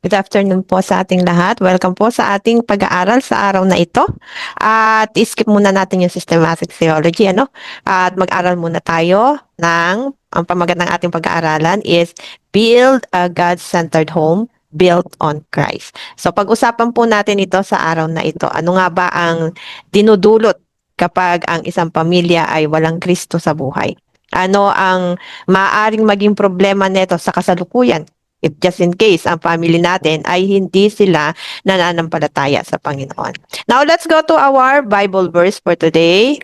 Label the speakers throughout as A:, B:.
A: Good afternoon po sa ating lahat. Welcome po sa ating pag-aaral sa araw na ito. At skip muna natin yung systematic theology, ano? At mag-aral muna tayo ang pamagat ng ating pag-aaralan is Build a God-Centered Home Built on Christ. So pag-usapan po natin ito sa araw na ito. Ano nga ba ang dinudulot kapag ang isang pamilya ay walang Kristo sa buhay? Ano ang maaaring maging problema nito sa kasalukuyan? If just in case ang family natin ay hindi sila nananampalataya sa Panginoon. Now let's go to our Bible verse for today.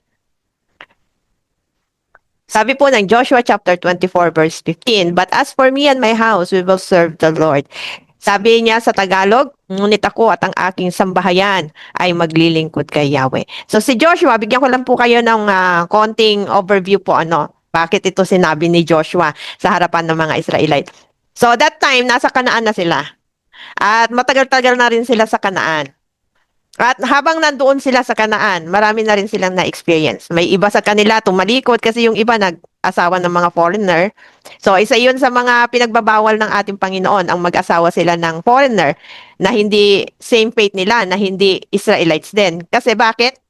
A: Sabi po ng Joshua chapter 24 verse 15, "But as for me and my house, we will serve the Lord." Sabi niya sa Tagalog, "Ngunit ako at ang aking sambahayan ay maglilingkod kay Yahweh." So si Joshua, bigyan ko lang po kayo ng konting overview po bakit ito sinabi ni Joshua sa harapan ng mga Israelite. So that time, nasa Kanaan na sila. At matagal-tagal na rin sila sa Kanaan. At habang nandoon sila sa Kanaan, marami na rin silang na-experience. May iba sa kanila tumalikod kasi yung iba nag-asawa ng mga foreigner. So isa yun sa mga pinagbabawal ng ating Panginoon, ang mag-asawa sila ng foreigner na hindi same faith nila, na hindi Israelites din. Kasi bakit?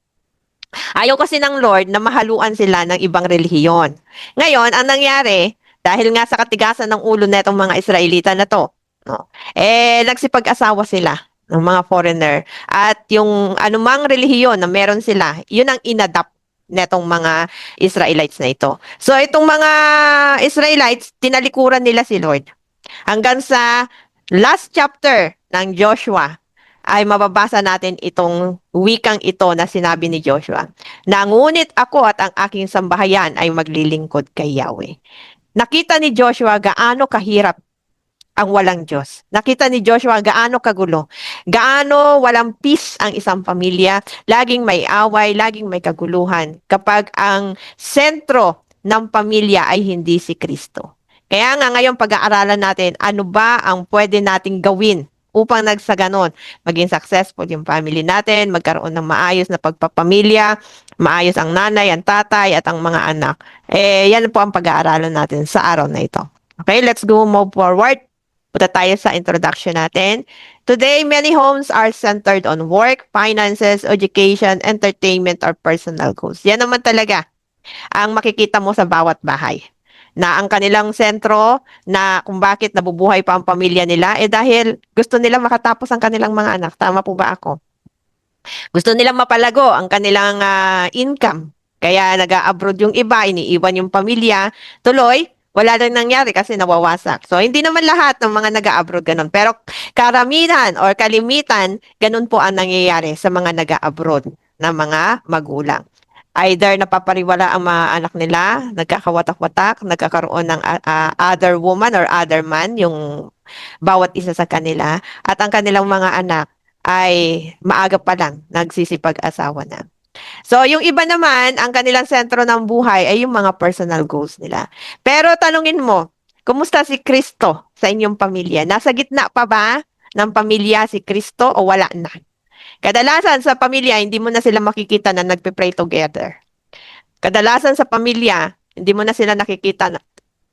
A: Ayaw kasi ng Lord na mahaluan sila ng ibang relihiyon. Ngayon, ang nangyari, dahil nga sa katigasan ng ulo netong mga Israelita na to, no, nagsipag-asawa sila ng mga foreigner. At yung anumang relihiyon na meron sila, yun ang inadapt netong mga Israelites na ito. So itong mga Israelites, tinalikuran nila si Lord. Hanggang sa last chapter ng Joshua, ay mababasa natin itong wikang ito na sinabi ni Joshua. "Ngunit ako at ang aking sambahayan ay maglilingkod kay Yahweh." Nakita ni Joshua gaano kahirap ang walang Diyos. Nakita ni Joshua gaano kagulo, gaano walang peace ang isang pamilya, laging may away, laging may kaguluhan kapag ang sentro ng pamilya ay hindi si Kristo. Kaya nga ngayon pag-aaralan natin, ano ba ang pwede nating gawin upang nagsaganon, maging successful yung family natin, magkaroon ng maayos na pagpapamilya, maayos ang nanay, ang tatay, at ang mga anak. Yan po ang pag-aaralan natin sa araw na ito. Okay, let's go move forward. Punta tayo sa introduction natin. Today, many homes are centered on work, finances, education, entertainment, or personal goals. Yan naman talaga ang makikita mo sa bawat bahay. Na ang kanilang sentro na kung bakit nabubuhay pa ang pamilya nila, dahil gusto nila makatapos ang kanilang mga anak. Tama po ba ako? Gusto nilang mapalago ang kanilang income. Kaya nag-a-abroad yung iba, iniiwan yung pamilya. Tuloy, wala rin nangyari kasi nawawasak. So, hindi naman lahat ng mga nag-a-abroad ganun. Pero karamihan or kalimitan, ganun po ang nangyayari sa mga nag-a-abroad na mga magulang. Either napapariwala ang mga anak nila, nagkakawatak-watak, nagkakaroon ng other woman or other man, yung bawat isa sa kanila, at ang kanilang mga anak ay maaga pa lang nagsisipag-asawa na. So, yung iba naman, ang kanilang sentro ng buhay ay yung mga personal goals nila. Pero tanungin mo, kumusta si Kristo sa inyong pamilya? Nasa gitna pa ba ng pamilya si Kristo o wala na? Kadalasan sa pamilya, hindi mo na sila makikita na nagpe-pray together. Kadalasan sa pamilya, hindi mo na sila nakikita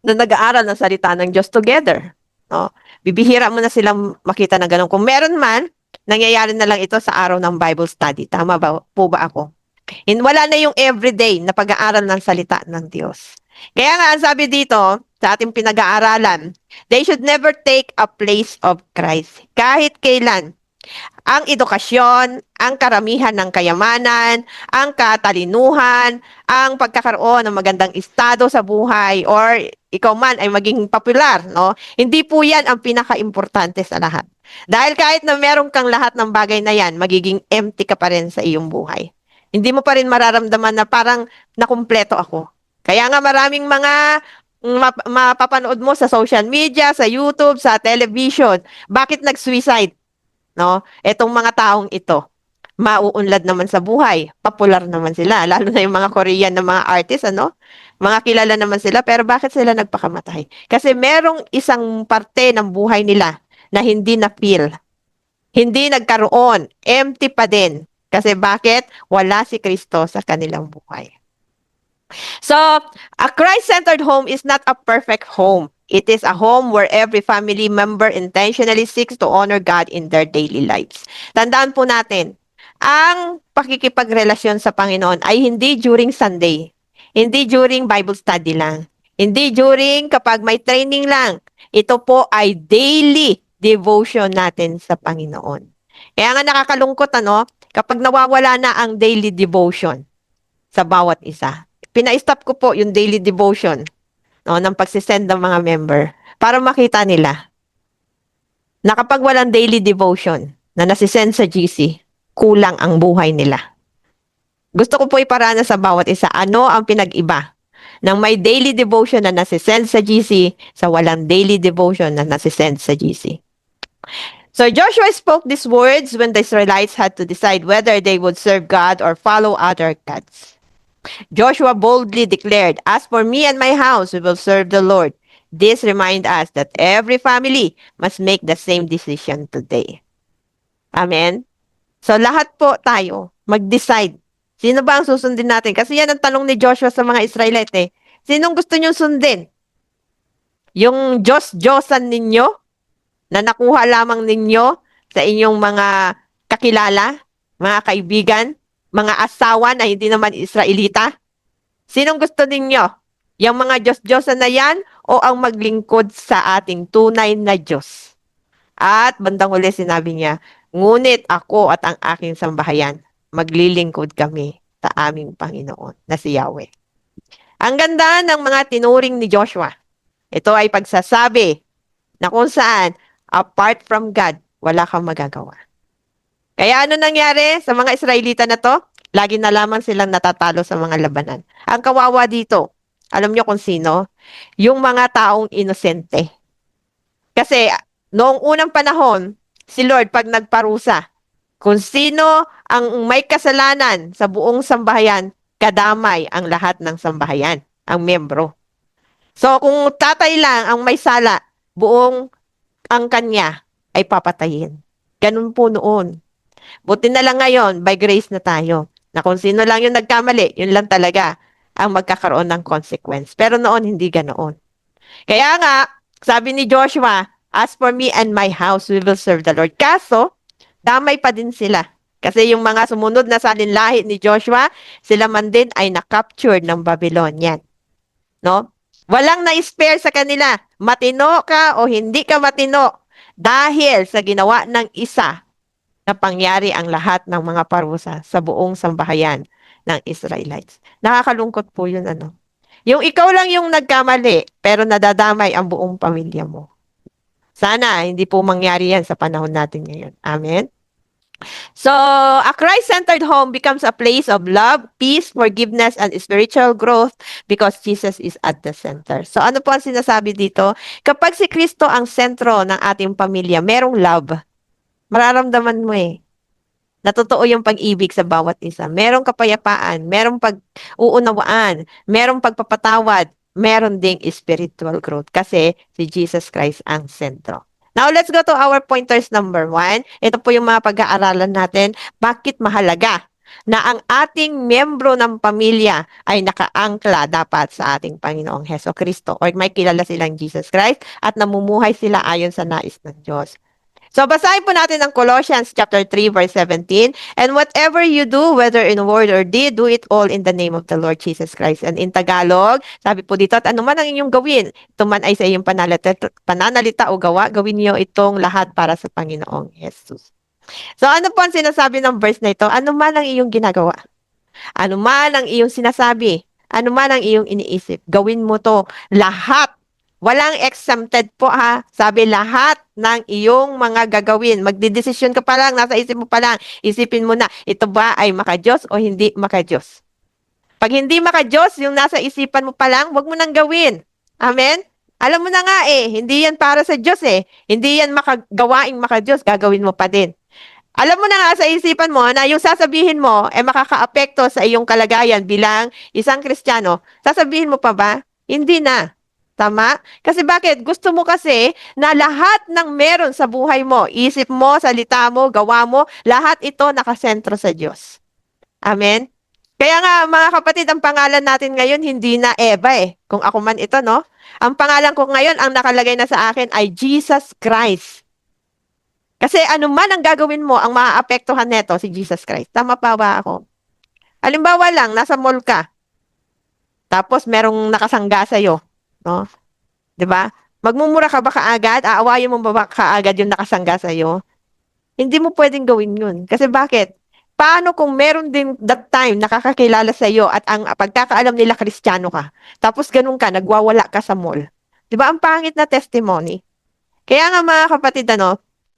A: na nag-aaral ng salita ng Diyos together. No? Bibihira mo na silang makita na ganun. Kung meron man, nangyayari na lang ito sa araw ng Bible study. Tama ba po ba ako? Wala na yung everyday na pag-aaral ng salita ng Diyos. Kaya nga, ang sabi dito, sa ating pinag-aaralan, they should never take a place of Christ. Kahit kailan, ang edukasyon, ang karamihan ng kayamanan, ang katalinuhan, ang pagkakaroon ng magandang estado sa buhay, or ikaw man ay maging popular, no? Hindi po yan ang pinaka-importante sa lahat. Dahil kahit na meron kang lahat ng bagay na yan, magiging empty ka pa rin sa iyong buhay. Hindi mo pa rin mararamdaman na parang nakumpleto ako. Kaya nga maraming mga mapapanood mo sa social media, sa YouTube, sa television. Bakit nag-suicide? No? Etong mga taong ito, mauunlad naman sa buhay. Popular naman sila, lalo na yung mga Korean na mga artist, ano? Mga kilala naman sila, pero bakit sila nagpakamatay? Kasi merong isang parte ng buhay nila na hindi na-feel. Hindi nagkaroon, empty pa din. Kasi bakit? Wala si Kristo sa kanilang buhay. So, a Christ-centered home is not a perfect home. It is a home where every family member intentionally seeks to honor God in their daily lives. Tandaan po natin, ang pakikipagrelasyon sa Panginoon ay hindi during Sunday, hindi during Bible study lang, hindi during kapag may training lang. Ito po ay daily devotion natin sa Panginoon. Kaya nga nakakalungkot kapag nawawala na ang daily devotion sa bawat isa. Pina-stop ko po yung daily devotion ng pagsisend ng mga member para makita nila na kapag walang daily devotion na nasisend sa GC, kulang ang buhay nila. Gusto ko po iparana sa bawat isa, ano ang pinag-iba ng may daily devotion na nasisend sa GC sa walang daily devotion na nasisend sa GC. So Joshua spoke these words when the Israelites had to decide whether they would serve God or follow other gods. Joshua boldly declared, "As for me and my house, we will serve the Lord." This reminds us that every family must make the same decision today. Amen? So lahat po tayo mag-decide. Sino ba ang susundin natin? Kasi yan ang tanong ni Joshua sa mga Israelite eh. Sinong gusto niyong sundin? Yung Diyos-Diyosan ninyo na nakuha lamang ninyo sa inyong mga kakilala, mga kaibigan, mga asawa na hindi naman Israelita? Sinong gusto ninyo? Yung mga Diyos-Diyosan na yan o ang maglingkod sa ating tunay na Diyos? At bandang huli sinabi niya, ngunit ako at ang aking sambahayan, maglilingkod kami sa aming Panginoon na si Yahweh. Ang ganda ng mga tinuring ni Joshua. Ito ay pagsasabi na kung saan, apart from God, wala kang magagawa. Kaya ano nangyari sa mga Israelita na to? Lagi na lamang silang natatalo sa mga labanan. Ang kawawa dito, alam nyo kung sino? Yung mga taong inosente. Kasi noong unang panahon, si Lord pag nagparusa, kung sino ang may kasalanan sa buong sambahayan, kadamay ang lahat ng sambahayan, ang membro. So kung tatay lang ang may sala, buong ang kanya ay papatayin. Ganun po noon. Buti na lang ngayon, by grace na tayo, na kung sino lang yung nagkamali, yun lang talaga ang magkakaroon ng consequence. Pero noon, hindi ganoon. Kaya nga, sabi ni Joshua, as for me and my house, we will serve the Lord. Kaso, damay pa din sila. Kasi yung mga sumunod na salinlahi ni Joshua, sila man din ay na-captured ng Babylonian. No? Walang na-spare sa kanila. Matino ka o hindi ka matino. Dahil sa ginawa ng isa, na pangyari ang lahat ng mga parusa sa buong sambahayan ng Israelites. Nakakalungkot po yun, Yung ikaw lang yung nagkamali, pero nadadamay ang buong pamilya mo. Sana hindi po mangyari yan sa panahon natin ngayon. Amen? So, a Christ-centered home becomes a place of love, peace, forgiveness, and spiritual growth because Jesus is at the center. So, ano po ang sinasabi dito? Kapag si Kristo ang sentro ng ating pamilya, merong love. Mararamdaman mo eh. Natotoo yung pag-ibig sa bawat isa. Merong kapayapaan, merong pag-uunawaan, merong pagpapatawad, meron ding spiritual growth kasi si Jesus Christ ang sentro. Now, let's go to our pointers number 1. Ito po yung mga pag-aaralan natin. Bakit mahalaga na ang ating miyembro ng pamilya ay nakaangkla dapat sa ating Panginoong Heso Kristo or may kilala silang Jesus Christ at namumuhay sila ayon sa nais ng Diyos. So, basahin po natin ang Colossians chapter 3, verse 17. And whatever you do, whether in word or deed, do it all in the name of the Lord Jesus Christ. And in Tagalog, sabi po dito, at anuman ang inyong gawin, ito man ay sa iyong pananalita o gawa, gawin niyo itong lahat para sa Panginoong Jesus. So, ano po ang sinasabi ng verse na ito? Ano man ang iyong ginagawa? Ano man ang iyong sinasabi? Ano man ang iyong iniisip? Gawin mo to lahat. Walang exempted po ha. Sabi lahat ng iyong mga gagawin. Magdidesisyon ka pa lang, nasa isip mo pa lang. Isipin mo na, ito ba ay maka-Diyos o hindi maka-Diyos? Pag hindi maka-Diyos, yung nasa isipan mo pa lang, wag mo nang gawin. Amen? Alam mo na nga hindi yan para sa Diyos Hindi yan makagawaing maka-Diyos, gagawin mo pa din. Alam mo na nga sa isipan mo na yung sasabihin mo makakaapekto sa iyong kalagayan bilang isang Kristiyano, sasabihin mo pa ba? Hindi na. Tama? Kasi bakit? Gusto mo kasi na lahat ng meron sa buhay mo, isip mo, salita mo, gawa mo, lahat ito nakasentro sa Diyos. Amen? Kaya nga mga kapatid, ang pangalan natin ngayon hindi na Eva Kung ako man ito, no? Ang pangalan ko ngayon, ang nakalagay na sa akin ay Jesus Christ. Kasi ano man ang gagawin mo, ang maaapektuhan neto si Jesus Christ. Tama pa ba ako? Halimbawa lang, nasa mall ka, tapos merong nakasangga sa'yo, no? 'Di ba? Magmumura ka ba kaagad? Aawayin mo ba kaagad yung nakasangga sa'yo? Hindi mo pwedeng gawin yun. Kasi bakit? Paano kung meron din that time nakakakilala sa iyo at ang pagkakaalam nila Kristiyano ka, tapos ganun ka, nagwawala ka sa mall. Di ba? Ang pangit na testimony. Kaya nga mga kapatid,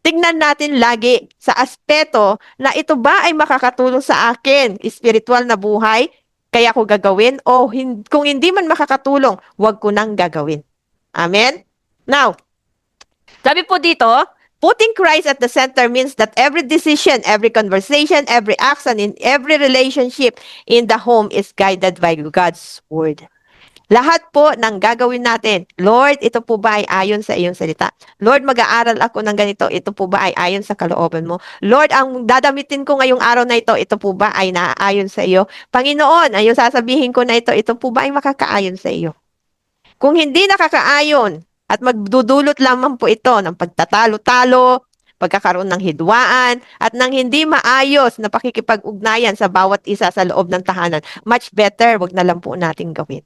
A: tignan natin lagi sa aspeto na ito ba ay makakatulong sa akin, spiritual na buhay, kaya ko gagawin, o kung hindi man makakatulong, wag ko nang gagawin. Amen? Now, sabi po dito, putting Christ at the center means that every decision, every conversation, every action, in every relationship in the home is guided by God's word. Lahat po ng gagawin natin, Lord, ito po ba ay ayon sa iyong salita? Lord, mag-aaral ako ng ganito, ito po ba ay ayon sa kalooban mo? Lord, ang dadamitin ko ngayong araw na ito po ba ay naaayon sa iyo? Panginoon, ay yung sasabihin ko na ito po ba ay makakaayon sa iyo? Kung hindi nakakaayon at magdudulot lamang po ito ng pagtatalo-talo, pagkakaroon ng hidwaan, at ng hindi maayos na pakikipag-ugnayan sa bawat isa sa loob ng tahanan, much better, wag na lang po natin gawin.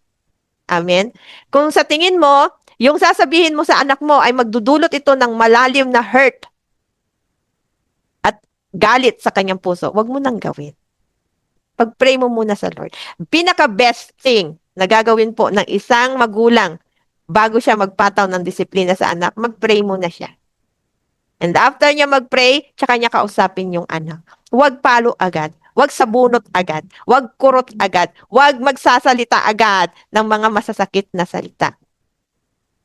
A: Amen? Kung sa tingin mo, yung sasabihin mo sa anak mo ay magdudulot ito ng malalim na hurt at galit sa kanyang puso, wag mo nang gawin. Pag-pray mo muna sa Lord. Pinaka-best thing na gagawin po ng isang magulang bago siya magpataw ng disiplina sa anak, mag-pray muna siya. And after niya mag-pray, tsaka niya kausapin yung anak. Huwag palo agad. Huwag sabunot agad. Huwag kurot agad. Huwag magsasalita agad ng mga masasakit na salita.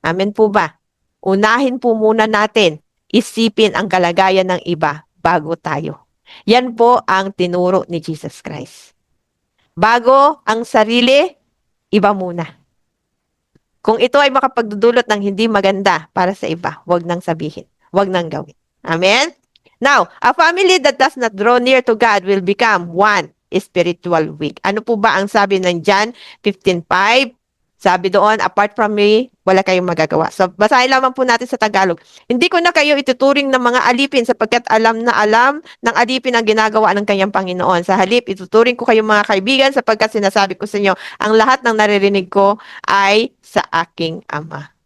A: Amen po ba? Unahin po muna natin, isipin ang kalagayan ng iba bago tayo. Yan po ang tinuro ni Jesus Christ. Bago ang sarili, iba muna. Kung ito ay makapagdudulot ng hindi maganda para sa iba, wag nang sabihin. Wag nang gawin. Amen? Now, a family that does not draw near to God will become one spiritual weak. Ano po ba ang sabi ng John 15:5? Sabi doon, apart from me, wala kayong magagawa. So, basahin lamang po natin sa Tagalog. Hindi ko na kayo ituturing ng mga alipin sapagkat alam na alam ng alipin ang ginagawa ng kanyang Panginoon. Sa halip, ituturing ko kayong mga kaibigan sapagkat sinasabi ko sa inyo, ang lahat ng naririnig ko ay sa aking Ama.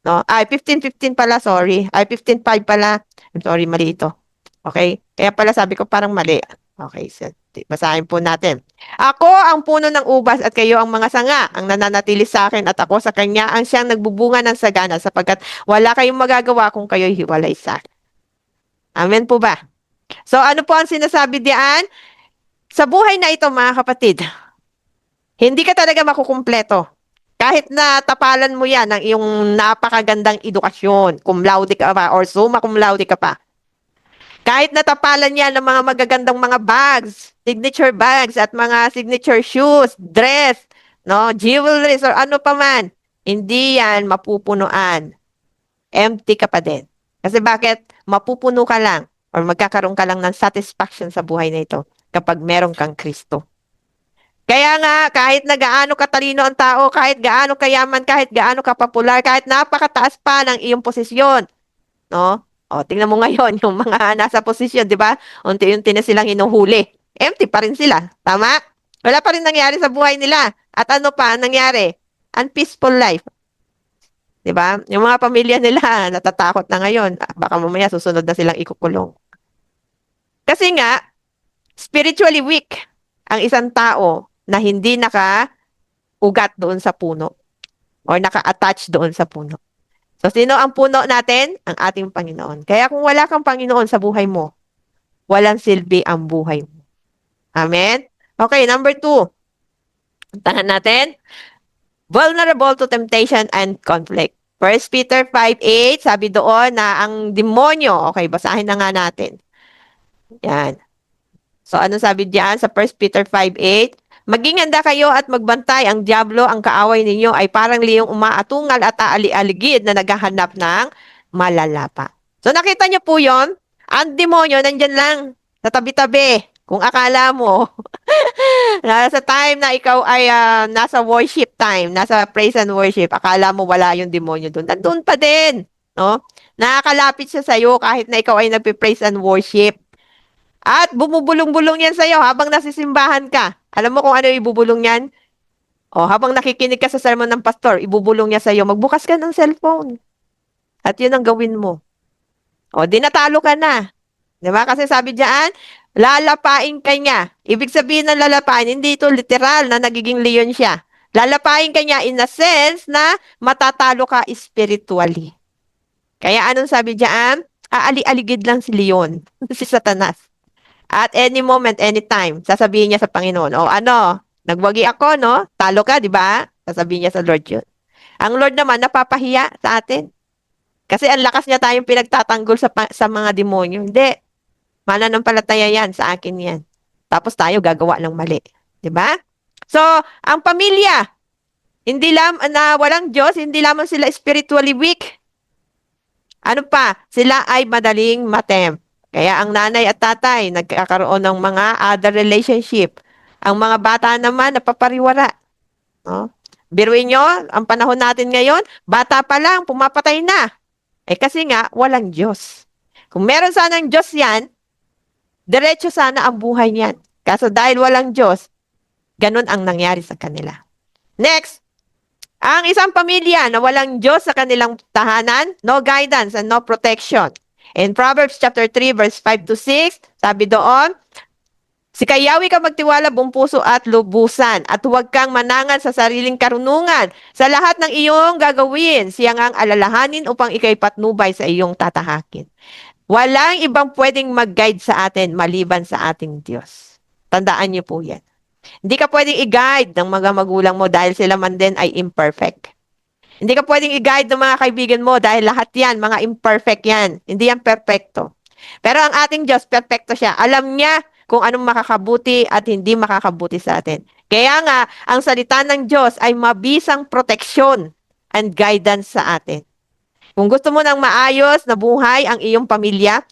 A: No? Ay, 15:15 pala, sorry. Ay, 15:5 pala. I'm sorry, mali ito. Okay? Kaya pala sabi ko parang mali. Okay, so, basahin po natin. Ako ang puno ng ubas at kayo ang mga sanga, ang nananatili sa akin at ako sa kanya ang siyang nagbubunga ng sagana sapagkat wala kayong magagawa kung kayo'y hiwalay sa akin. Amen po ba? So ano po ang sinasabi diyan? Sa buhay na ito mga kapatid, hindi ka talaga makukumpleto. Kahit na tapalan mo yan ng iyong napakagandang edukasyon, cum laude ka pa or summa cum laude ka pa. Kahit natapalan yan ng mga magagandang mga bags, signature bags at mga signature shoes, dress, no, jewelries or ano pa man, hindi yan mapupunuan. Empty ka pa din. Kasi bakit? Mapupuno ka lang or magkakaroon ka lang ng satisfaction sa buhay na ito kapag meron kang Kristo. Kaya nga, kahit na gaano katalino ang tao, kahit gaano kayaman, kahit gaano kapopular, kahit napakataas pa ng iyong posisyon, no? O, tingnan mo ngayon, yung mga nasa posisyon, di ba? Unti-unti na silang hinuhuli. Empty pa rin sila. Tama? Wala pa rin nangyari sa buhay nila. At ano pa nangyari? Unpeaceful life. Di ba? Yung mga pamilya nila, natatakot na ngayon. Baka mamaya susunod na silang ikukulong. Kasi nga, spiritually weak ang isang tao na hindi naka-ugat doon sa puno or naka-attach doon sa puno. So, sino ang puno natin? Ang ating Panginoon. Kaya kung wala kang Panginoon sa buhay mo, walang silbi ang buhay mo. Amen? Okay, number 2. Puntahan natin. Vulnerable to temptation and conflict. 1 Peter 5:8, sabi doon na ang demonyo, okay, basahin na nga natin. Yan. So, ano sabi diyan sa 1 Peter 5:8? Maging handa kayo at magbantay, ang diablo, ang kaaway ninyo ay parang liyong umaatungal at aali-aligid na naghahanap ng malalapa. So nakita niyo po yon, ang demonyo nandyan lang sa tabi-tabi, Kung akala mo, nasa time na ikaw ay nasa worship time, nasa praise and worship, akala mo wala yung demonyo doon. Nandun pa din. No? Nakakalapit siya sa'yo kahit na ikaw ay nagpe-praise and worship. At bumubulong-bulong yan sa'yo habang nasisimbahan ka. Alam mo kung ano yung ibubulong yan? O, habang nakikinig ka sa sermon ng pastor, ibubulong niya sa'yo, magbukas ka ng cellphone. At yun ang gawin mo. O, di natalo ka na. Di ba? Kasi sabi diyan, lalapain ka niya. Ibig sabihin ng lalapain, hindi ito literal na nagiging leon siya. Lalapain ka niya in a sense na matatalo ka spiritually. Kaya anong sabi diyan? Aali-aligid lang si leon, si Satanas. At any moment, anytime, sasabihin niya sa Panginoon, o ano, nagwagi ako, no? Talo ka, di ba? Sasabihin niya sa Lord yun. Ang Lord naman, napapahiya sa atin. Kasi ang lakas niya tayong pinagtatanggol sa mga demonyo. Hindi. Mananampalataya yan, sa akin yan. Tapos tayo gagawa ng mali. Di ba? So, ang pamilya, hindi na walang Diyos, hindi lamang sila spiritually weak. Ano pa? Sila ay madaling matempt. Kaya ang nanay at tatay nagkakaroon ng mga other relationship. Ang mga bata naman napapariwara. No? Biruin nyo, ang panahon natin ngayon, bata pa lang, pumapatay na. Kasi nga, walang Diyos. Kung meron sanang Diyos yan, diretso sana ang buhay niyan. Kaso dahil walang Diyos, ganun ang nangyari sa kanila. Next, ang isang pamilya na walang Diyos sa kanilang tahanan, no guidance and no protection. In Proverbs chapter 3 verse 5 to 6, sabi doon, si Kayawi ka magtiwala buong puso at lubusan at huwag kang manangan sa sariling karunungan. Sa lahat ng iyong gagawin, siya ngang alalahanin upang ikay patnubay sa iyong tatahakin. Walang ibang pwedeng mag-guide sa atin maliban sa ating Diyos. Tandaan niyo po yan. Hindi ka pwedeng i-guide ng mga magulang mo dahil sila man din ay imperfect. Hindi ka pwedeng i-guide ng mga kaibigan mo dahil lahat yan, mga imperfect yan. Hindi yan perfecto. Pero ang ating Diyos, perfecto siya. Alam niya kung anong makakabuti at hindi makakabuti sa atin. Kaya nga, ang salita ng Diyos ay mabisang proteksyon and guidance sa atin. Kung gusto mo ng maayos na buhay ang iyong pamilya,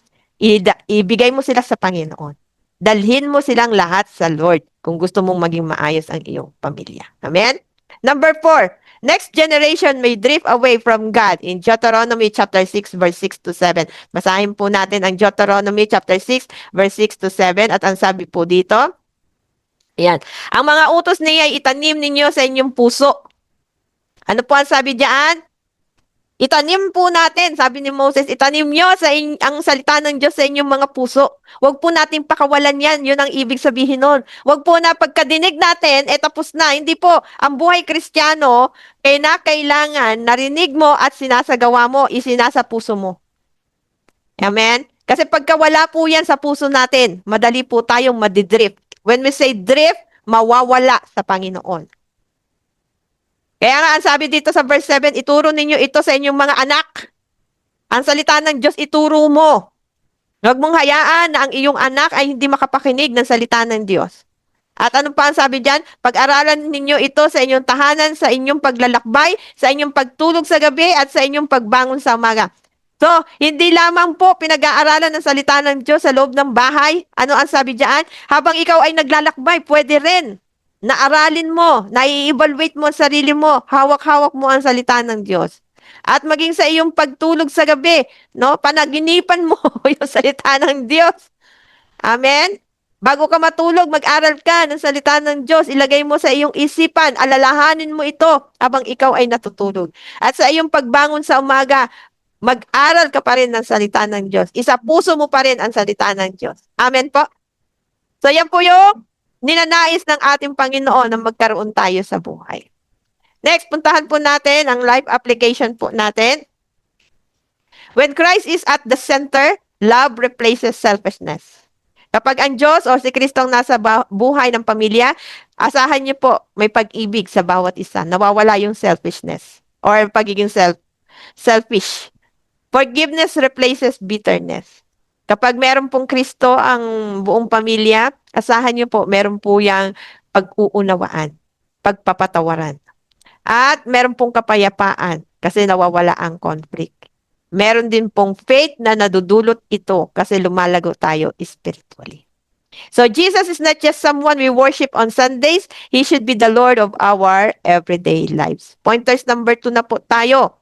A: ibigay mo sila sa Panginoon. Dalhin mo silang lahat sa Lord kung gusto mong maging maayos ang iyong pamilya. Amen? Number 4, next generation may drift away from God in Deuteronomy chapter 6 verse 6 to 7. Basahin po natin ang Deuteronomy chapter 6 verse 6 to 7 at ang sabi po dito, ayan, ang mga utos niya ay itanim ninyo sa inyong puso. Ano po ang sabi diyan? Itanim po natin, sabi ni Moses, itanim nyo ang salita ng Diyos sa inyong mga puso. Huwag po natin pakawalan yan, yun ang ibig sabihin nun. Huwag po na pagkadinig natin, tapos na. Hindi po, ang buhay Kristiyano, kailangan narinig mo at sinasagawa mo, isinasa puso mo. Amen? Kasi pagka wala po yan sa puso natin, madali po tayong madidrift. When we say drift, mawawala sa Panginoon. Kaya nga, ang sabi dito sa verse 7, ituro ninyo ito sa inyong mga anak. Ang salita ng Diyos, ituro mo. Huwag mong hayaan na ang iyong anak ay hindi makapakinig ng salita ng Diyos. At ano pa ang sabi diyan? Pag-aralan ninyo ito sa inyong tahanan, sa inyong paglalakbay, sa inyong pagtulog sa gabi, at sa inyong pagbangon sa umaga. So, hindi lamang po pinag-aaralan ng salita ng Diyos sa loob ng bahay. Ano ang sabi diyan? Habang ikaw ay naglalakbay, pwede rin. Naaralin mo, nai-evaluate mo ang sarili mo, hawak-hawak mo ang salita ng Diyos. At maging sa iyong pagtulog sa gabi, no, panaginipan mo yung salita ng Diyos. Amen? Bago ka matulog, mag-aral ka ng salita ng Diyos. Ilagay mo sa iyong isipan, alalahanin mo ito habang ikaw ay natutulog. At sa iyong pagbangon sa umaga, mag-aral ka pa rin ng salita ng Diyos. Isa puso mo pa rin ang salita ng Diyos. Amen po? So yan po yung ninanais ng ating Panginoon na magkaroon tayo sa buhay. Next, puntahan po natin ang life application po natin. When Christ is at the center, love replaces selfishness. Kapag ang Diyos o si Kristo ang nasa buhay ng pamilya, asahan niyo po may pag-ibig sa bawat isa. Nawawala yung selfishness or pagiging selfish. Forgiveness replaces bitterness. Kapag meron pong Kristo ang buong pamilya, asahan niyo po, meron po yung pag-uunawaan, pagpapatawaran. At meron pong kapayapaan kasi nawawala ang conflict. Meron din pong faith na nadudulot ito kasi lumalago tayo spiritually. So Jesus is not just someone we worship on Sundays. He should be the Lord of our everyday lives. Pointers number 2 na po tayo.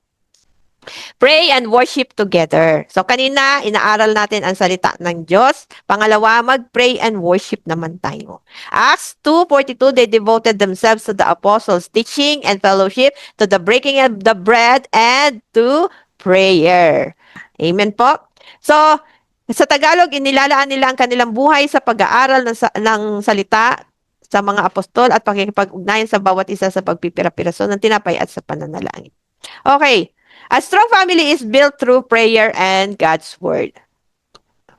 A: Pray and worship together. So kanina, inaaral natin ang salita ng Diyos. Pangalawa, mag-pray and worship naman tayo. Acts 2:42, they devoted themselves to the apostles' teaching and fellowship, to the breaking of the bread, and to prayer. Amen po. So, sa Tagalog, inilalaan nila ang kanilang buhay sa pag-aaral ng salita sa mga apostol at pakikipag-ugnayan sa bawat isa sa pagpipira-piraso ng tinapay at sa pananalangin. Okay. A strong family is built through prayer and God's word.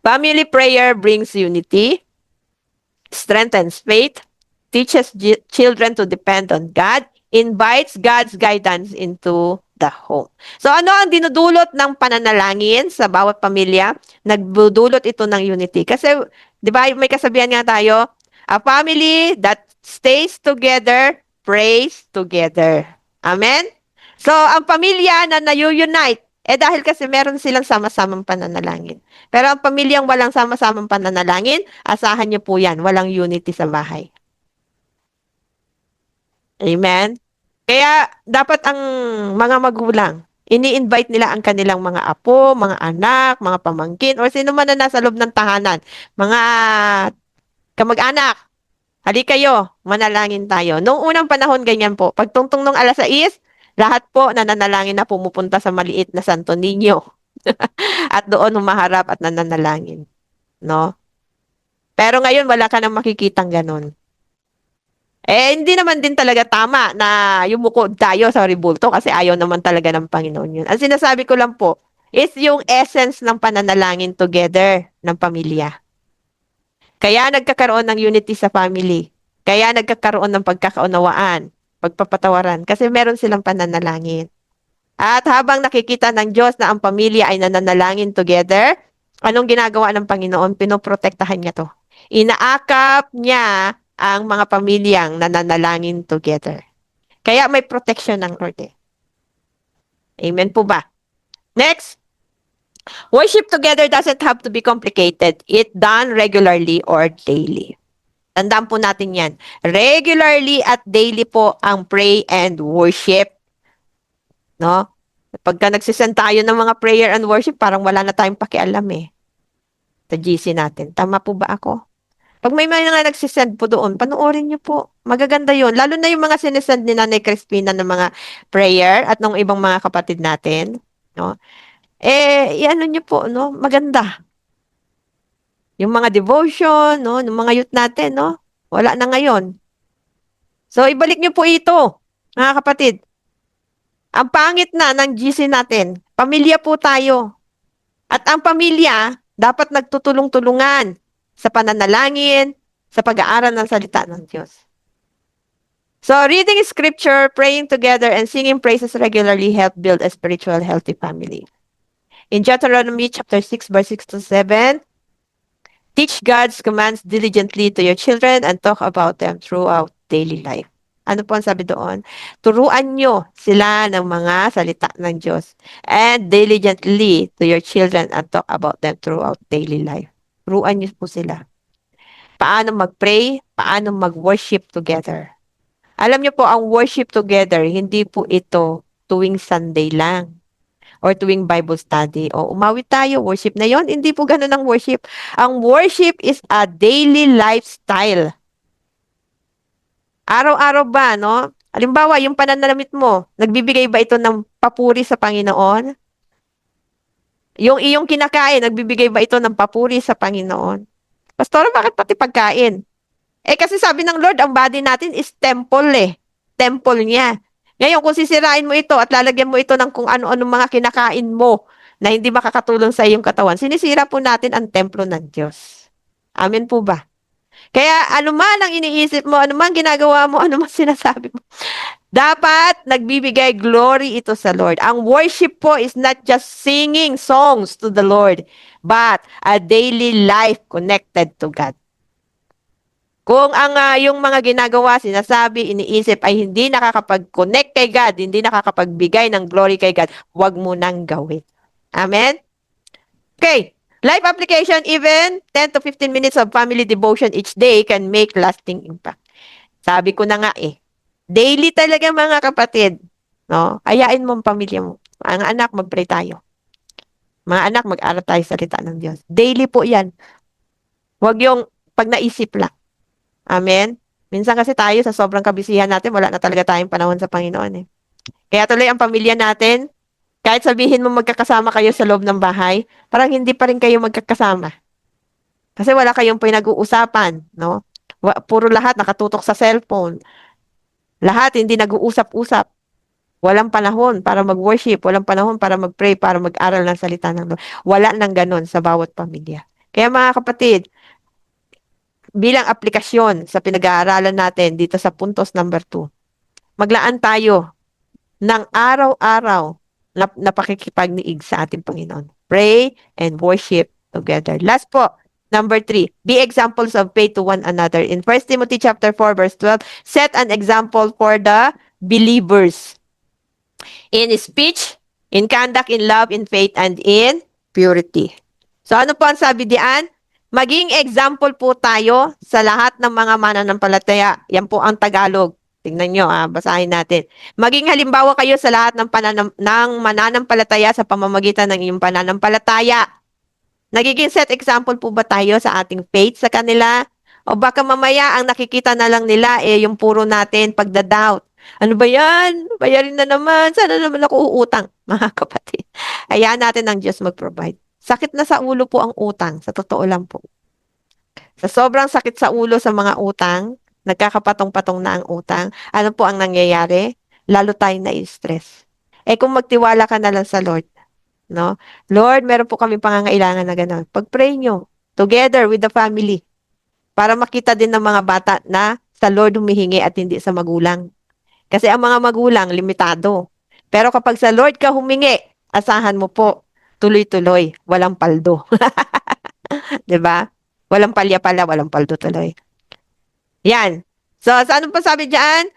A: Family prayer brings unity, strengthens faith, teaches children to depend on God, invites God's guidance into the home. So ano ang dinudulot ng pananalangin sa bawat pamilya? Nagdudulot ito ng unity. Kasi, di ba, may kasabihan nga tayo, a family that stays together, prays together. Amen? So, ang pamilya na na-unite, dahil kasi meron silang sama-samang pananalangin. Pero ang pamilyang walang sama-samang pananalangin, asahan niyo po yan, walang unity sa bahay. Amen? Kaya dapat ang mga magulang, ini-invite nila ang kanilang mga apo, mga anak, mga pamangkin, o sino man na nasa loob ng tahanan, mga kamag-anak, halika kayo, manalangin tayo. Noong unang panahon, ganyan po. Pagtungtong ng alas 6, lahat po nananalangin na pumupunta sa maliit na Santo Niño. At doon humaharap at nananalangin. No? Pero ngayon, wala ka nang makikitang ganun. Hindi naman din talaga tama na yumukod tayo sa ribulto kasi ayaw naman talaga ng Panginoon yun. Ang sinasabi ko lang po is yung essence ng pananalangin together ng pamilya. Kaya nagkakaroon ng unity sa family. Kaya nagkakaroon ng pagkakaunawaan, pagpapatawaran, kasi meron silang pananalangin. At habang nakikita ng Diyos na ang pamilya ay nananalangin together, anong ginagawa ng Panginoon? Pinoprotektahan niya to. Inaakap niya ang mga pamilyang nananalangin together. Kaya may protection ng Lord eh. Amen po ba? Next. Worship together doesn't have to be complicated. It done regularly or daily. Tandaan po natin yan. Regularly at daily po ang pray and worship. No? Pagka nagsisend tayo ng mga prayer and worship, parang wala na tayong pakialam eh. Sa GC natin. Tama po ba ako? Pag may mga nagsisend po doon, panoorin niyo po. Magaganda yun. Lalo na yung mga sinesend ni Nanay Crispina ng mga prayer at ng ibang mga kapatid natin. No? Iano niyo po, no? Maganda. Yung mga devotion, no? Ng mga youth natin, no? Wala na ngayon. So, ibalik niyo po ito, mga kapatid. Ang pangit na ng GC natin, pamilya po tayo. At ang pamilya, dapat nagtutulong-tulungan sa pananalangin, sa pag-aaral ng salita ng Diyos. So, reading scripture, praying together, and singing praises regularly help build a spiritual healthy family. In Deuteronomy chapter 6, verse 6 to 7, teach God's commands diligently to your children and talk about them throughout daily life. Ano po ang sabi doon? Turuan nyo sila ng mga salita ng Diyos and diligently to your children and talk about them throughout daily life. Turuan nyo po sila. Paano mag-pray, paano mag-worship together. Alam nyo po, ang worship together, hindi po ito tuwing Sunday lang or tuwing Bible study. O umawit tayo, worship na yon. Hindi po ganun ang worship. Ang worship is a daily lifestyle. Araw-araw ba, no? Halimbawa, yung pananamit mo, nagbibigay ba ito ng papuri sa Panginoon? Yung iyong kinakain, nagbibigay ba ito ng papuri sa Panginoon? Pastor, bakit pati pagkain? Kasi sabi ng Lord, ang body natin is temple eh. Temple niya. Ngayon, kung sisirain mo ito at lalagyan mo ito ng kung ano-ano mga kinakain mo na hindi makakatulong sa iyong katawan, sinisira po natin ang templo ng Diyos. Amen po ba? Kaya anuman ang iniisip mo, anuman ginagawa mo, anuman sinasabi mo, dapat nagbibigay glory ito sa Lord. Ang worship po is not just singing songs to the Lord, but a daily life connected to God. Kung ang yung mga ginagawa, sinasabi, iniisip ay hindi nakakapag-connect kay God, hindi nakakapagbigay ng glory kay God, huwag mo nang gawin. Amen? Okay. Life application, even 10 to 15 minutes of family devotion each day can make lasting impact. Sabi ko na nga eh, daily talaga mga kapatid, no? Ayain mo ang pamilya mo. Mga anak, mag-pray tayo. Mga anak, mag-aral tayo sa salita ng Diyos. Daily po yan. Huwag yung pag naisip lang. Amen? Minsan kasi tayo sa sobrang kabisihan natin, wala na talaga tayong panahon sa Panginoon eh. Kaya tuloy ang pamilya natin, kahit sabihin mo magkakasama kayo sa loob ng bahay, parang hindi pa rin kayo magkakasama. Kasi wala kayong pinag-uusapan, no? Puro lahat nakatutok sa cellphone. Lahat hindi nag-uusap-usap. Walang panahon para mag-worship, walang panahon para mag-pray, para mag-aral ng salita ng Lord. Wala nang ganon sa bawat pamilya. Kaya mga kapatid, bilang aplikasyon sa pinag-aaralan natin dito sa puntos number 2, maglaan tayo ng araw-araw na pakikipagniig sa ating Panginoon. Pray and worship together. Last po, number 3, be examples of faith to one another. In 1 Timothy chapter 4, verse 12, set an example for the believers in speech, in conduct, in love, in faith, and in purity. So ano po ang sabi diyan? Maging example po tayo sa lahat ng mga mananampalataya. Yan po ang Tagalog. Tingnan nyo, basahin natin. Maging halimbawa kayo sa lahat ng mananampalataya sa pamamagitan ng inyong pananampalataya. Nagiging set example po ba tayo sa ating faith sa kanila? O baka mamaya ang nakikita na lang nila yung puro natin pagda-doubt. Ano ba yan? Bayarin na naman. Sana naman ako uutang, mga kapatid. Hayaan natin ang Diyos mag-provide. Sakit na sa ulo po ang utang. Sa totoo lang po. Sa sobrang sakit sa ulo sa mga utang, nagkakapatong-patong na ang utang, ano po ang nangyayari? Lalo tayong na-stress. Kung magtiwala ka na lang sa Lord, no? Lord, meron po kami pangangailangan na gano'n. Pag-pray nyo, together with the family, para makita din ng mga bata na sa Lord humihingi at hindi sa magulang. Kasi ang mga magulang, limitado. Pero kapag sa Lord ka humingi, asahan mo po, tuloy-tuloy, walang paldo. 'Di ba? Walang palya-pala, walang paldo tuloy. Yan. So, sa ano pa sabi diyan?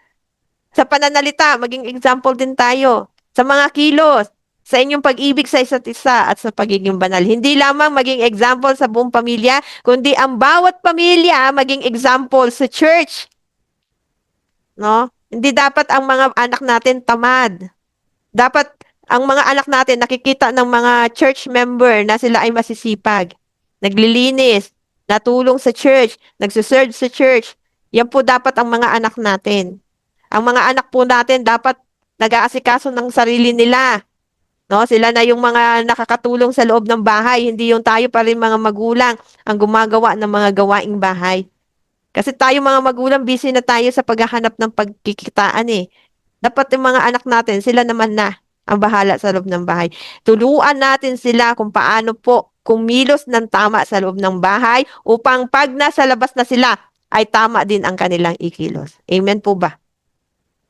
A: Sa pananalita, maging example din tayo. Sa mga kilos, sa inyong pag-ibig sa isa't isa at sa pagiging banal. Hindi lamang maging example sa buong pamilya, kundi ang bawat pamilya maging example sa church. No? Hindi dapat ang mga anak natin tamad. Dapat ang mga anak natin nakikita ng mga church member na sila ay masisipag, naglilinis, natulong sa church, nagsiserve sa church. Yan po dapat ang mga anak natin. Ang mga anak po natin dapat nag-aasikaso ng sarili nila. No, sila na yung mga nakakatulong sa loob ng bahay, hindi yung tayo pa rin mga magulang ang gumagawa ng mga gawaing bahay. Kasi tayo mga magulang, busy na tayo sa paghahanap ng pagkikitaan eh. Dapat yung mga anak natin, sila naman na ang bahala sa loob ng bahay. Tuluan natin sila kung paano po kumilos ng tama sa loob ng bahay upang pag nasa labas na sila, ay tama din ang kanilang ikilos. Amen po ba?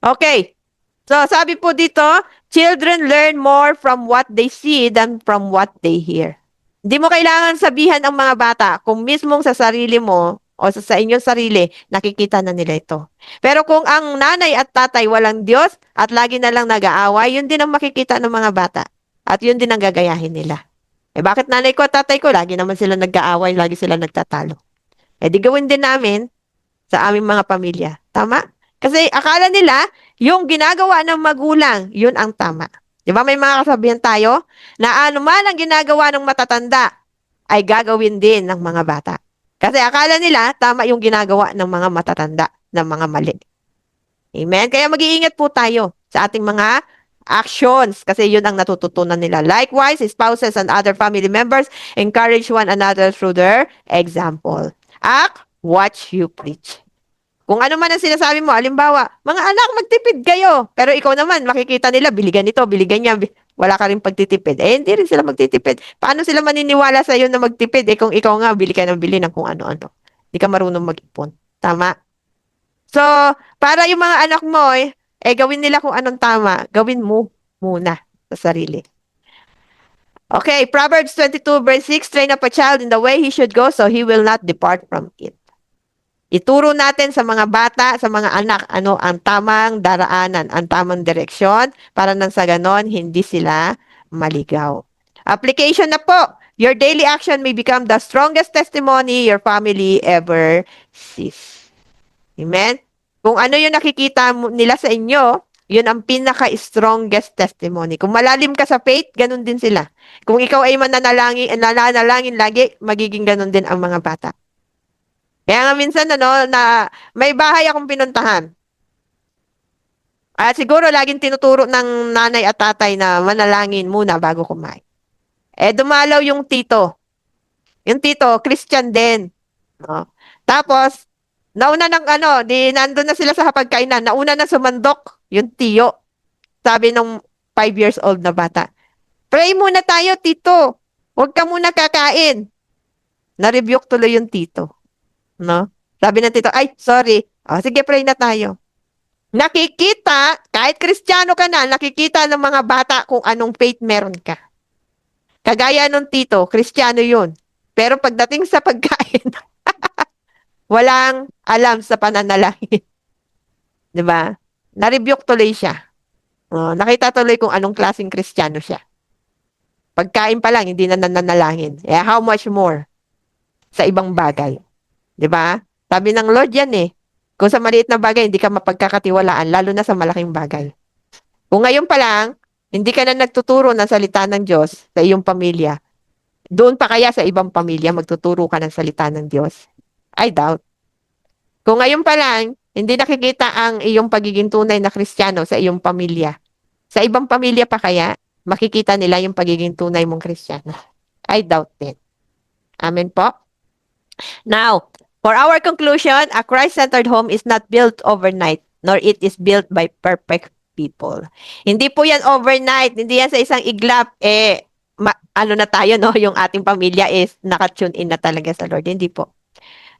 A: Okay. So, sabi po dito, children learn more from what they see than from what they hear. Hindi mo kailangan sabihan ang mga bata kung mismong sa sarili mo o sa inyong sarili, nakikita na nila ito. Pero kung ang nanay at tatay walang Diyos at lagi na lang nag-aaway, yun din ang makikita ng mga bata. At yun din ang gagayahin nila. Bakit nanay ko at tatay ko, lagi naman sila nag-aaway, lagi sila nagtatalo. Di gawin din namin sa aming mga pamilya. Tama? Kasi akala nila, yung ginagawa ng magulang, yun ang tama. Di ba may mga kasabihan tayo na anuman ang ginagawa ng matatanda ay gagawin din ng mga bata. Kasi akala nila, tama yung ginagawa ng mga matatanda, ng mga mali. Amen? Kaya mag-iingat po tayo sa ating mga actions kasi yun ang natututunan nila. Likewise, spouses and other family members encourage one another through their example. Act, watch, you preach. Kung ano man ang sinasabi mo, halimbawa, mga anak, magtipid kayo. Pero ikaw naman, makikita nila, biligan ito, biligan niya. Wala ka rin pagtitipid. Hindi rin sila magtitipid. Paano sila maniniwala sa iyo na magtipid? Kung ikaw nga, bili ka ng bili ng kung ano-ano. Hindi ka marunong mag-ipon. Tama? So, para yung mga anak mo, gawin nila kung anong tama. Gawin mo muna sa sarili. Okay, Proverbs 22 verse 6, train up a child in the way he should go so he will not depart from it. Ituro natin sa mga bata, sa mga anak, ano ang tamang daraanan, ang tamang direksyon, para nang sa ganon, hindi sila maligaw. Application na po. Your daily action may become the strongest testimony your family ever sees. Amen? Kung ano yung nakikita nila sa inyo, yun ang pinaka-strongest testimony. Kung malalim ka sa faith, ganun din sila. Kung ikaw ay nananalangin lagi, magiging ganun din ang mga bata. Kaya nga minsan, na may bahay akong pinuntahan. At siguro laging tinuturo ng nanay at tatay na manalangin muna bago kumain. Dumalaw yung tito. Yung tito, Christian din. No? Tapos, nauna ng nandun na sila sa hapagkainan. Nauna na sumandok yung tiyo. Sabi ng 5 years old na bata. Pray muna tayo, tito. Huwag ka muna kakain. Na-rebuke tuloy yung tito. No? Sabi ng tito, ay, sorry. Sige, pray na tayo. Nakikita, kahit Kristiyano ka na, nakikita ng mga bata kung anong faith meron ka. Kagaya nung tito, Kristiyano yun. Pero pagdating sa pagkain, walang alam sa pananalangin. 'Di ba? Na-rebuke tuloy siya. Nakita tuloy kung anong klaseng Kristiyano siya. Pagkain pa lang, hindi na nananalangin. How much more sa ibang bagay? 'Di ba? Sabi ng Lord yan eh. Kung sa maliit na bagay, hindi ka mapagkakatiwalaan, lalo na sa malaking bagay. Kung ngayon pa lang, hindi ka na nagtuturo ng salita ng Diyos sa iyong pamilya, doon pa kaya sa ibang pamilya, magtuturo ka ng salita ng Diyos? I doubt. Kung ngayon pa lang, hindi nakikita ang iyong pagiging tunay na Kristiyano sa iyong pamilya, sa ibang pamilya pa kaya, makikita nila yung pagiging tunay mong Kristiyano? I doubt it. Amen po? Now, for our conclusion, a Christ-centered home is not built overnight, nor it is built by perfect people. Hindi po yan overnight, hindi yan sa isang iglap, na tayo, no? Yung ating pamilya is naka-tune in na talaga sa Lord. Hindi po.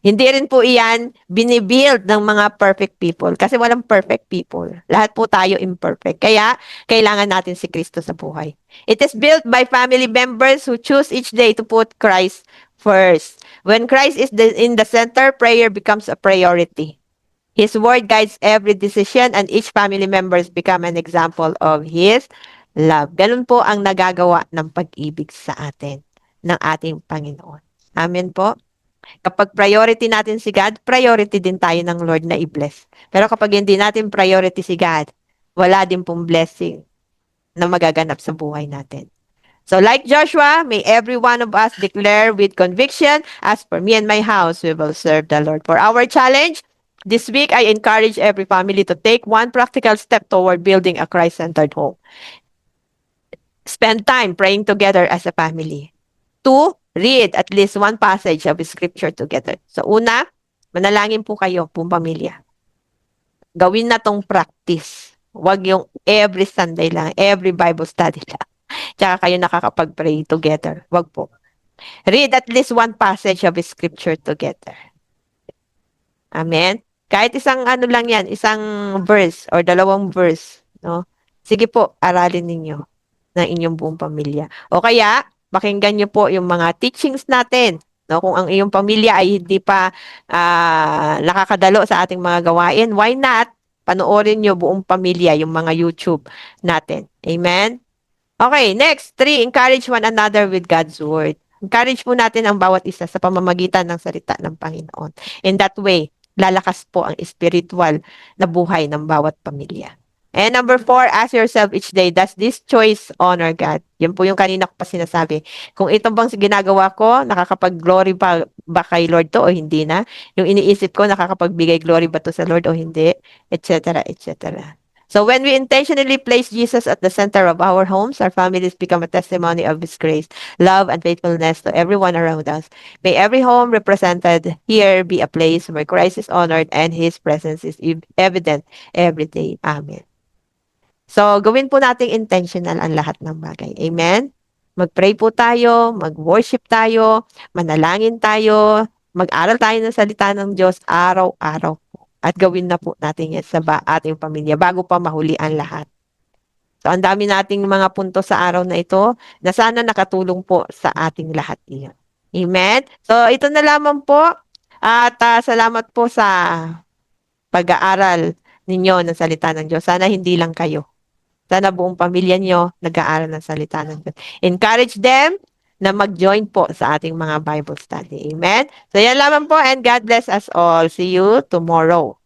A: Hindi rin po iyan binibuild ng mga perfect people kasi walang perfect people. Lahat po tayo imperfect. Kaya, kailangan natin si Kristo sa buhay. It is built by family members who choose each day to put Christ first. When Christ is in the center, prayer becomes a priority. His word guides every decision and each family members become an example of His love. Ganun po ang nagagawa ng pag-ibig sa atin, ng ating Panginoon. Amen po. Kapag priority natin si God, priority din tayo ng Lord na i-bless. Pero kapag hindi natin priority si God, wala din pong blessing na magaganap sa buhay natin. So like Joshua, may every one of us declare with conviction, as for me and my house, we will serve the Lord. For our challenge, this week, I encourage every family to take one practical step toward building a Christ-centered home. Spend time praying together as a family. 2, read at least one passage of scripture together. So una, manalangin po kayo, pong pamilya. Gawin na tong practice. Huwag yung every Sunday lang, every Bible study lang. Tsaka kayo nakakapag-pray together. Huwag po. Read at least one passage of scripture together. Amen? Kahit isang lang yan, isang verse or 2 verse, no? Sige po, aralin ninyo ng inyong buong pamilya. O kaya, pakinggan nyo po yung mga teachings natin. No? Kung ang iyong pamilya ay hindi pa nakakadalo sa ating mga gawain, why not? Panoorin nyo buong pamilya yung mga YouTube natin. Amen? Okay, next. 3, encourage one another with God's word. Encourage po natin ang bawat isa sa pamamagitan ng salita ng Panginoon. In that way, lalakas po ang spiritual na buhay ng bawat pamilya. And number 4, ask yourself each day, does this choice honor God? Yan po yung kanina ko pa sinasabi. Kung ito bang ginagawa ko, nakakapag-glory ba kay Lord to o hindi na? Yung iniisip ko, nakakapagbigay glory ba to sa Lord o hindi? Etc. etc. So when we intentionally place Jesus at the center of our homes, our families become a testimony of His grace, love, and faithfulness to everyone around us. May every home represented here be a place where Christ is honored and His presence is evident every day. Amen. So, gawin po nating intentional ang lahat ng bagay. Amen? Mag-pray po tayo, mag-worship tayo, manalangin tayo, mag-aral tayo ng salita ng Diyos araw-araw po. At gawin na po natin yan sa ating pamilya bago pa mahuli ang lahat. So, ang dami nating mga punto sa araw na ito na sana nakatulong po sa ating lahat iyon. Amen? So, ito na lamang po. At salamat po sa pag-aaral ninyo ng salita ng Diyos. Sana hindi lang kayo. Sana buong pamilya nyo nag-aaral ng salita ng Diyos. Encourage them na mag-join po sa ating mga Bible study. Amen? So yan lamang po and God bless us all. See you tomorrow.